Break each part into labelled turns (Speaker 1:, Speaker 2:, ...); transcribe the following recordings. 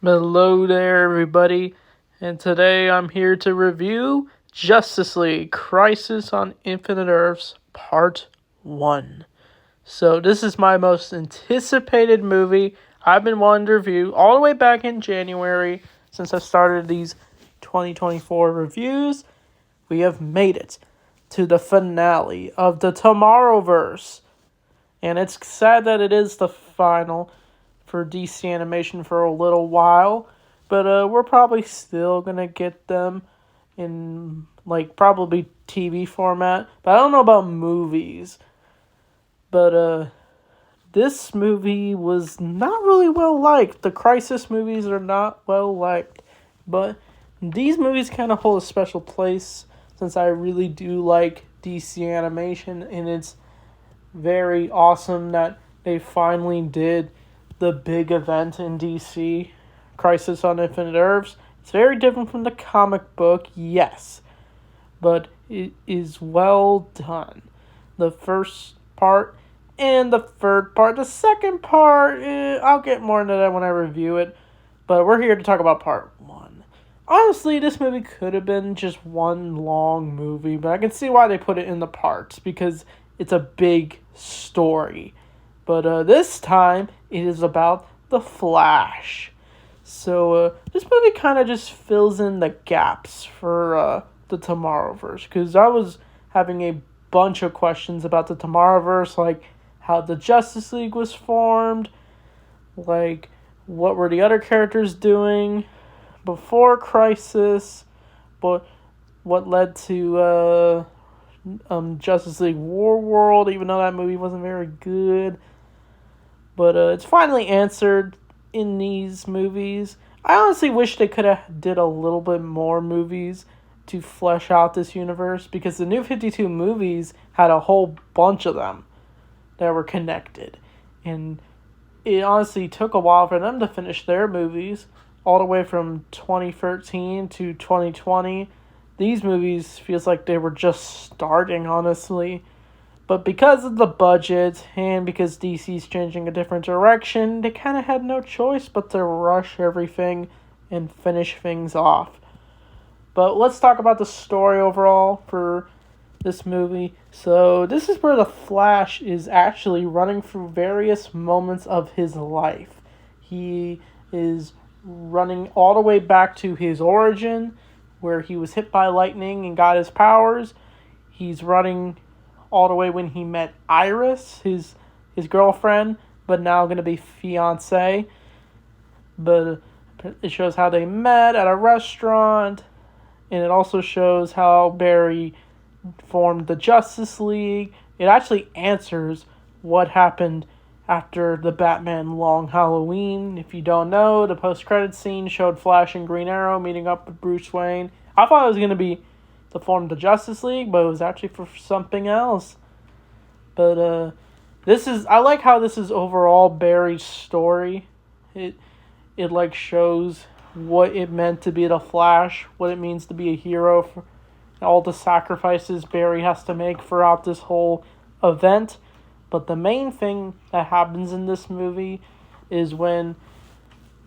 Speaker 1: Hello there, everybody, and today I'm here to review Justice League Crisis on Infinite Earths Part 1. So, this is my most anticipated movie I've been wanting to review all the way back in January since I started these 2024 reviews. We have made it to the finale of the Tomorrowverse, and it's sad that it is the final for DC Animation for a little while, but we're probably still gonna get them in probably TV format. But I don't know about movies. But this movie was not really well liked. The Crisis movies are not well liked, but these movies kind of hold a special place since I really do like DC Animation, and it's very awesome that they finally did the big event in DC, Crisis on Infinite Earths. It's very different from the comic book, yes, but it is well done. The first part and the third part. The second part, I'll get more into that when I review it, but we're here to talk about part 1. Honestly, this movie could have been just one long movie, but I can see why they put it in the parts, because it's a big story. But this time, it is about the Flash. So this movie kind of just fills in the gaps for the Tomorrowverse, because I was having a bunch of questions about the Tomorrowverse, like how the Justice League was formed, like what were the other characters doing before Crisis, but what led to Justice League War World, even though that movie wasn't very good. But it's finally answered in these movies. I honestly wish they could have did a little bit more movies to flesh out this universe, because the New 52 movies had a whole bunch of them that were connected. And it honestly took a while for them to finish their movies, all the way from 2013 to 2020. These movies feels like they were just starting, honestly. But because of the budget and because DC's changing a different direction, they kind of had no choice but to rush everything and finish things off. But let's talk about the story overall for this movie. So this is where the Flash is actually running through various moments of his life. He is running all the way back to his origin, where he was hit by lightning and got his powers. He's running all the way when he met Iris, his girlfriend, but now going to be fiancé. But it shows how they met at a restaurant, and it also shows how Barry formed the Justice League. It actually answers what happened after the Batman Long Halloween. If you don't know, the post-credits scene showed Flash and Green Arrow meeting up with Bruce Wayne. I thought it was going to be to form the Justice League, but it was actually for something else. But I like how this is overall Barry's story. It shows what it meant to be the Flash, what it means to be a hero, for all the sacrifices Barry has to make throughout this whole event. But the main thing that happens in this movie is when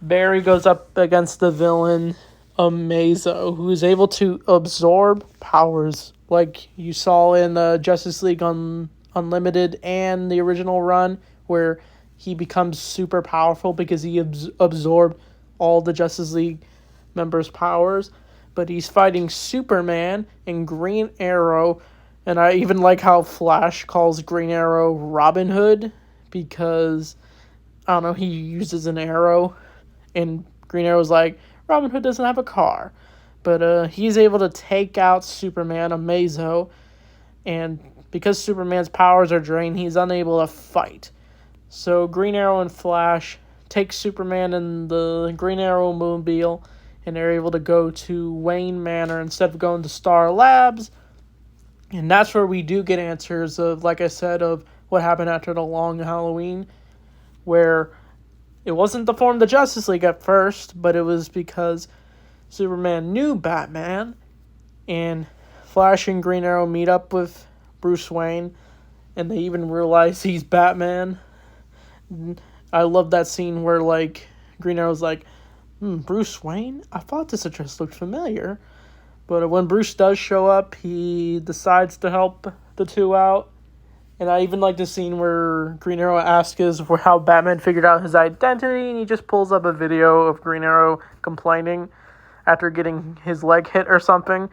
Speaker 1: Barry goes up against the villain Amazo, who is able to absorb powers like you saw in Justice League Unlimited and the original run, where he becomes super powerful because he absorbed all the Justice League members' powers. But he's fighting Superman and Green Arrow, and I even like how Flash calls Green Arrow Robin Hood, because, I don't know, he uses an arrow, and Green Arrow's like, Robin Hood doesn't have a car. But he's able to take out Superman, Amazo, and because Superman's powers are drained, he's unable to fight. So Green Arrow and Flash take Superman in the Green Arrow mobile, and they're able to go to Wayne Manor instead of going to Star Labs. And that's where we do get answers of, like I said, of what happened after the Long Halloween, where it wasn't to form the Justice League at first, but it was because Superman knew Batman, and Flash and Green Arrow meet up with Bruce Wayne, and they even realize he's Batman. I love that scene where, Green Arrow's like, Bruce Wayne? I thought this address looked familiar. But when Bruce does show up, he decides to help the two out. And I even like the scene where Green Arrow asks us how Batman figured out his identity, and he just pulls up a video of Green Arrow complaining after getting his leg hit or something.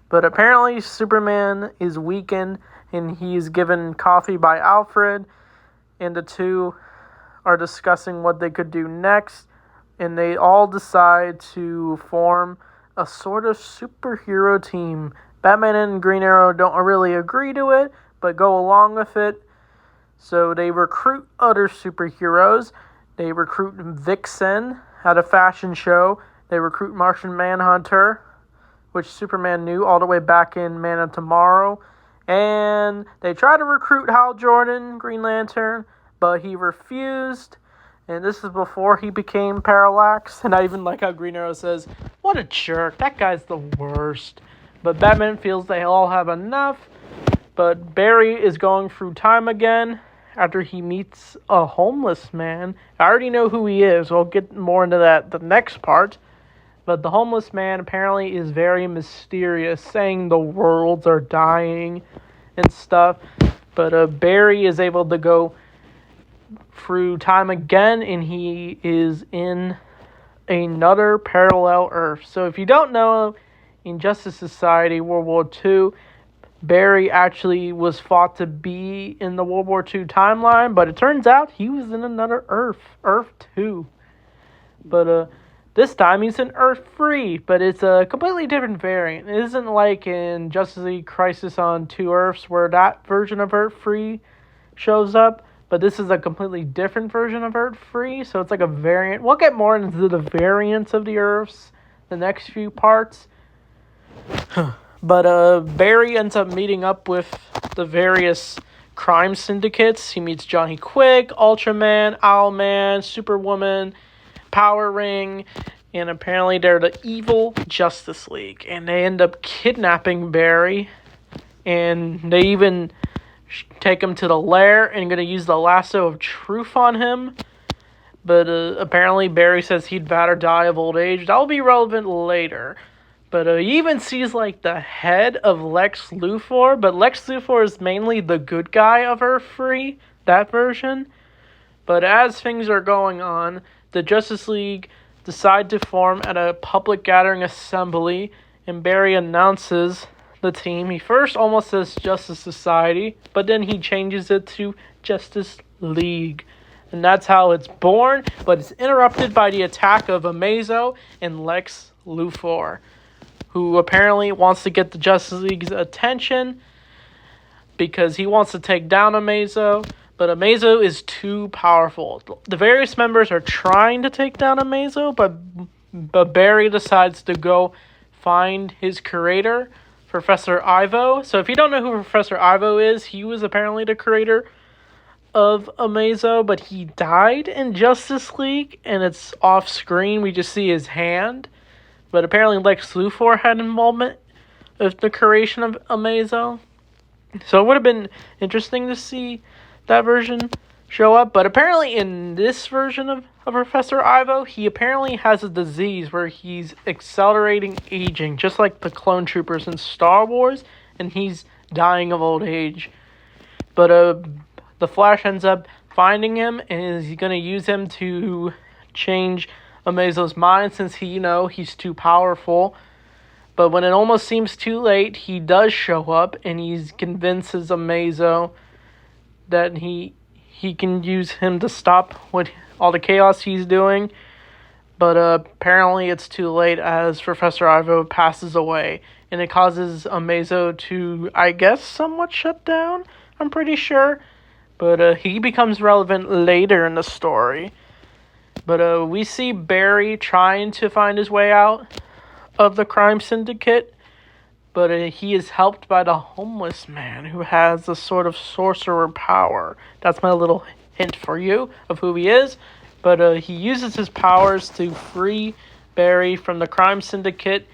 Speaker 1: But apparently Superman is weakened, and he's given coffee by Alfred, and the two are discussing what they could do next, and they all decide to form a sort of superhero team. Batman and Green Arrow don't really agree to it, but go along with it. So they recruit other superheroes. They recruit Vixen at a fashion show. They recruit Martian Manhunter, which Superman knew all the way back in Man of Tomorrow. And they try to recruit Hal Jordan, Green Lantern, but he refused. And this is before he became Parallax. And I even like how Green Arrow says, "What a jerk, that guy's the worst." But Batman feels they all have enough. But Barry is going through time again after he meets a homeless man. I already know who he is. We'll get more into that the next part. But the homeless man apparently is very mysterious, saying the worlds are dying and stuff. But Barry is able to go through time again, and he is in another parallel Earth. So if you don't know, in Justice Society World War II, Barry actually was thought to be in the World War II timeline, but it turns out he was in another Earth, Earth 2. But this time he's in Earth 3, but it's a completely different variant. It isn't like in Justice League Crisis on Two Earths where that version of Earth 3 shows up, but this is a completely different version of Earth 3, so it's like a variant. We'll get more into the variants of the Earths the next few parts. But Barry ends up meeting up with the various crime syndicates. He meets Johnny Quick, Ultraman, Owlman, Superwoman, Power Ring, and apparently they're the evil Justice League. And they end up kidnapping Barry, and they even take him to the lair and going to use the lasso of truth on him. But apparently Barry says he'd rather die of old age. That'll be relevant later. But he even sees, like, the head of Lex Luthor. But Lex Luthor is mainly the good guy of Earth 3, that version. But as things are going on, the Justice League decide to form at a public gathering assembly. And Barry announces the team. He first almost says Justice Society, but then he changes it to Justice League. And that's how it's born. But it's interrupted by the attack of Amazo and Lex Luthor, who apparently wants to get the Justice League's attention because he wants to take down Amazo, but Amazo is too powerful. The various members are trying to take down Amazo, but Barry decides to go find his creator, Professor Ivo. So if you don't know who Professor Ivo is, he was apparently the creator of Amazo, but he died in Justice League, and it's off screen. We just see his hand. But apparently Lex Luthor had involvement with the creation of Amazo. So it would have been interesting to see that version show up. But apparently in this version of Professor Ivo, he apparently has a disease where he's accelerating aging, just like the clone troopers in Star Wars, and he's dying of old age. But the Flash ends up finding him, and is going to use him to change Amazo's mind, since he's too powerful. But when it almost seems too late, he does show up, and he convinces Amazo that he can use him to stop all the chaos he's doing. But apparently it's too late, as Professor Ivo passes away, and it causes Amazo to, I guess, somewhat shut down, I'm pretty sure. But he becomes relevant later in the story. But we see Barry trying to find his way out of the crime syndicate. But he is helped by the homeless man, who has a sort of sorcerer power. That's my little hint for you of who he is. But he uses his powers to free Barry from the crime syndicate.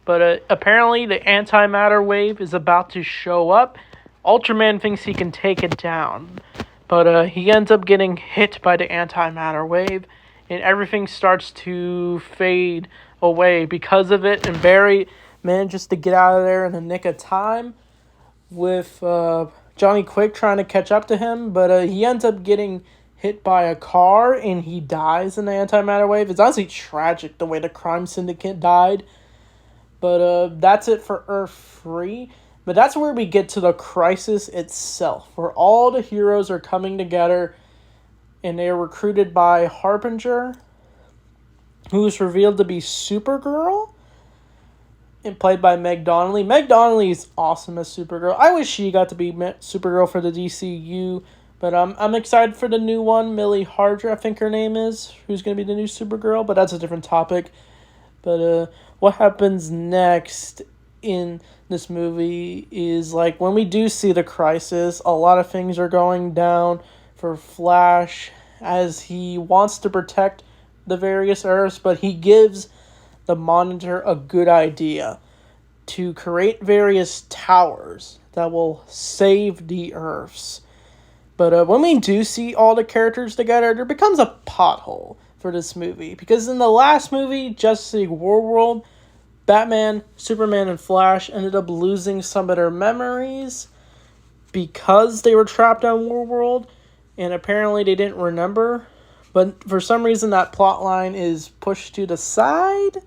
Speaker 1: But apparently the antimatter wave is about to show up. Ultraman thinks he can take it down. But he ends up getting hit by the antimatter wave, and everything starts to fade away because of it. And Barry manages to get out of there in the nick of time with Johnny Quick trying to catch up to him, but he ends up getting hit by a car and he dies in the antimatter wave. It's honestly tragic the way the crime syndicate died. But that's it for Earth 3. But that's where we get to the crisis itself, where all the heroes are coming together and they are recruited by Harbinger, who is revealed to be Supergirl, and played by Meg Donnelly. Meg Donnelly is awesome as Supergirl. I wish she got to be Supergirl for the DCU, but I'm excited for the new one, Millie Hardger, I think her name is, who's going to be the new Supergirl, but that's a different topic. But what happens next in this movie is, like, when we do see the crisis, a lot of things are going down for Flash as he wants to protect the various Earths, but he gives the Monitor a good idea to create various towers that will save the Earths. But when we do see all the characters together, there becomes a pothole for this movie. Because in the last movie, Justice League World, Batman, Superman, and Flash ended up losing some of their memories because they were trapped on World, and apparently they didn't remember. But for some reason, that plot line is pushed to the side.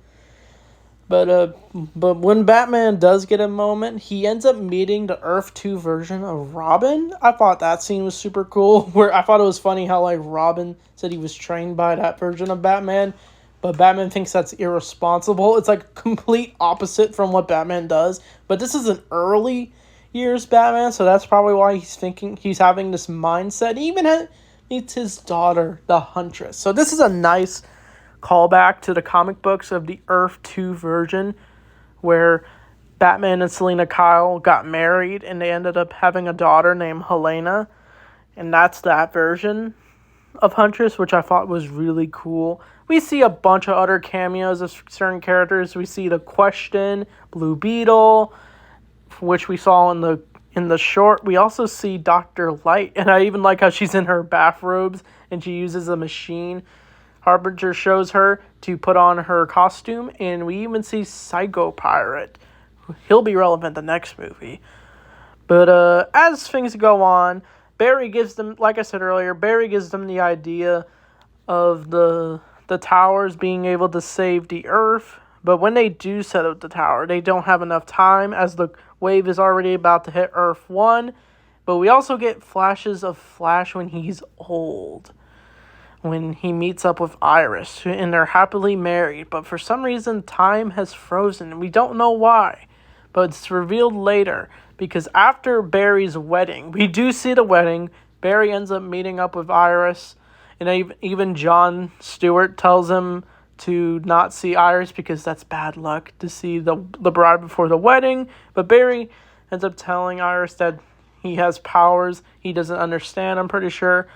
Speaker 1: But when Batman does get a moment, he ends up meeting the Earth 2 version of Robin. I thought that scene was super cool, where I thought it was funny how, like, Robin said he was trained by that version of Batman, but Batman thinks that's irresponsible. It's like complete opposite from what Batman does. But this is an early years Batman, so that's probably why he's having this mindset. He even meets his daughter, the Huntress. So this is a nice callback to the comic books of the Earth 2 version, where Batman and Selina Kyle got married and they ended up having a daughter named Helena, and that's that version of Huntress, which I thought was really cool. We see a bunch of other cameos of certain characters. We see the Question, Blue Beetle, which we saw in the short. We also see Dr. Light, and I even like how she's in her bathrobes and she uses a machine. Harbinger shows her to put on her costume, and we even see Psycho Pirate. He'll be relevant in the next movie. But as things go on, Barry gives them, like I said earlier, Barry gives them the idea of the towers being able to save the Earth. But when they do set up the tower, they don't have enough time, as the wave is already about to hit Earth 1. But we also get flashes of Flash when he's old, when he meets up with Iris, and they're happily married. But for some reason, time has frozen, and we don't know why. But it's revealed later, because after Barry's wedding, we do see the wedding, Barry ends up meeting up with Iris, and even Jon Stewart tells him to not see Iris because that's bad luck to see the bride before the wedding. But Barry ends up telling Iris that he has powers he doesn't understand, I'm pretty sure.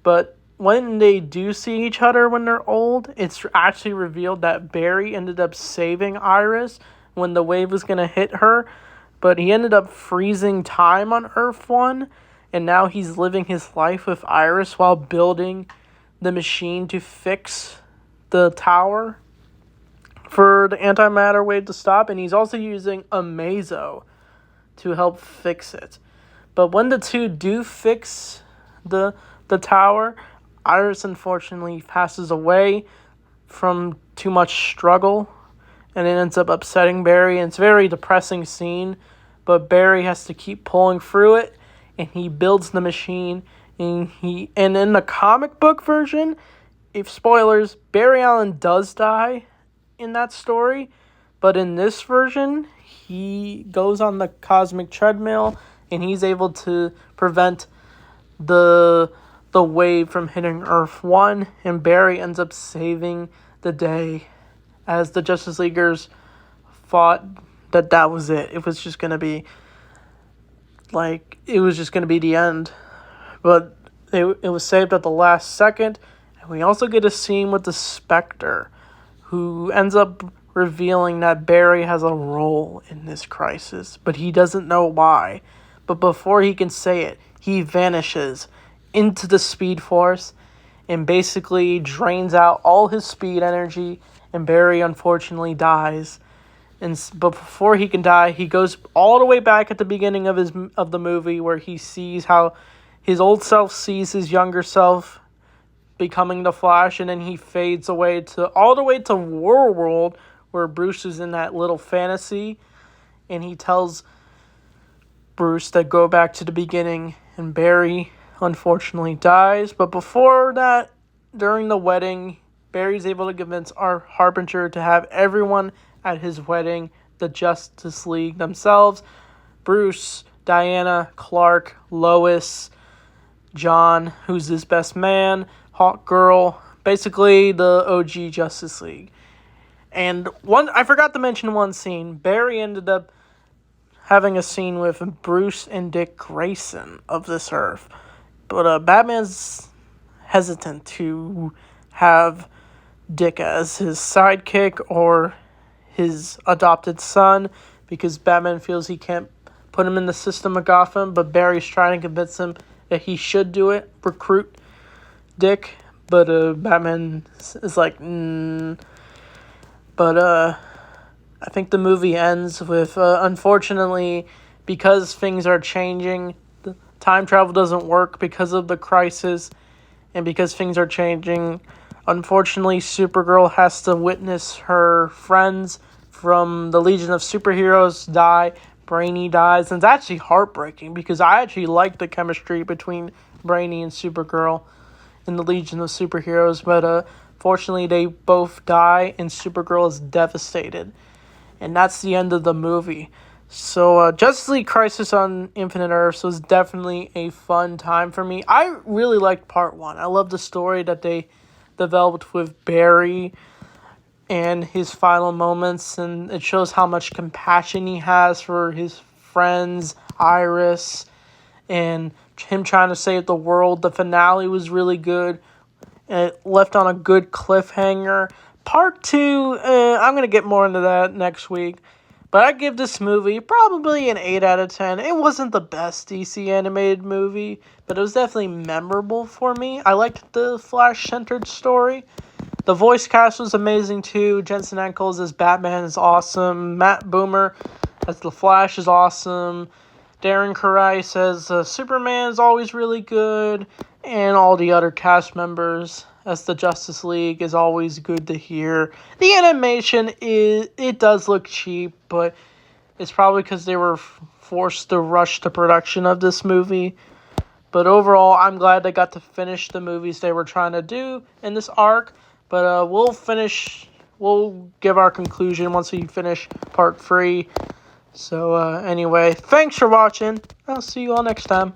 Speaker 1: But when they do see each other when they're old, it's actually revealed that Barry ended up saving Iris when the wave was going to hit her. But he ended up freezing time on Earth 1, and now he's living his life with Iris while building the machine to fix the tower for the antimatter wave to stop. And he's also using a Mazo to help fix it. But when the two do fix the tower, Iris unfortunately passes away from too much struggle, and it ends up upsetting Barry, and it's a very depressing scene. But Barry has to keep pulling through it, and he builds the machine. And in the comic book version, if spoilers, Barry Allen does die in that story. But in this version, he goes on the cosmic treadmill, and he's able to prevent the wave from hitting Earth 1. And Barry ends up saving the day, as the Justice Leaguers thought that was it. It was just going to be the end. But it was saved at the last second. And we also get a scene with the Spectre, who ends up revealing that Barry has a role in this crisis, but he doesn't know why. But before he can say it, he vanishes into the Speed Force, and basically drains out all his speed energy, and Barry unfortunately dies. But before he can die, he goes all the way back at the beginning of the movie where he sees how his old self sees his younger self becoming the Flash, and then he fades away all the way to War World, where Bruce is in that little fantasy, and he tells Bruce to go back to the beginning, and Barry unfortunately dies. But before that, during the wedding, Barry's able to convince our Harbinger to have everyone at his wedding, the Justice League themselves: Bruce, Diana, Clark, Lois, John, who's his best man, Hawk Girl, basically the OG Justice League. And I forgot to mention one scene. Barry ended up having a scene with Bruce and Dick Grayson of this Earth. But Batman's hesitant to have Dick as his sidekick or his adopted son, because Batman feels he can't put him in the system of Gotham, but Barry's trying to convince him that he should do it, recruit Dick, but Batman is like, But I think the movie ends with, unfortunately, because things are changing, time travel doesn't work because of the crisis, and because things are changing, unfortunately, Supergirl has to witness her friends from the Legion of Superheroes die. Brainy dies, and it's actually heartbreaking because I actually like the chemistry between Brainy and Supergirl in the Legion of Superheroes, but fortunately they both die, and Supergirl is devastated, and that's the end of the movie. So Justice League Crisis on Infinite Earths was definitely a fun time for me. I really liked part 1. I love the story that they developed with Barry and his final moments, and it shows how much compassion he has for his friends, Iris, and him trying to save the world. The finale was really good, and it left on a good cliffhanger. Part 2, I'm going to get more into that next week, but I give this movie probably an 8 out of 10. It wasn't the best DC animated movie, but it was definitely memorable for me. I liked the Flash-centered story. The voice cast was amazing too. Jensen Ackles as Batman is awesome. Matt Boomer as the Flash is awesome. Darren Criss as Superman is always really good. And all the other cast members as the Justice League is always good to hear. The animation, it does look cheap, but it's probably because they were forced to rush the production of this movie. But overall, I'm glad they got to finish the movies they were trying to do in this arc. But we'll give our conclusion once we finish part 3. So anyway, thanks for watching. I'll see you all next time.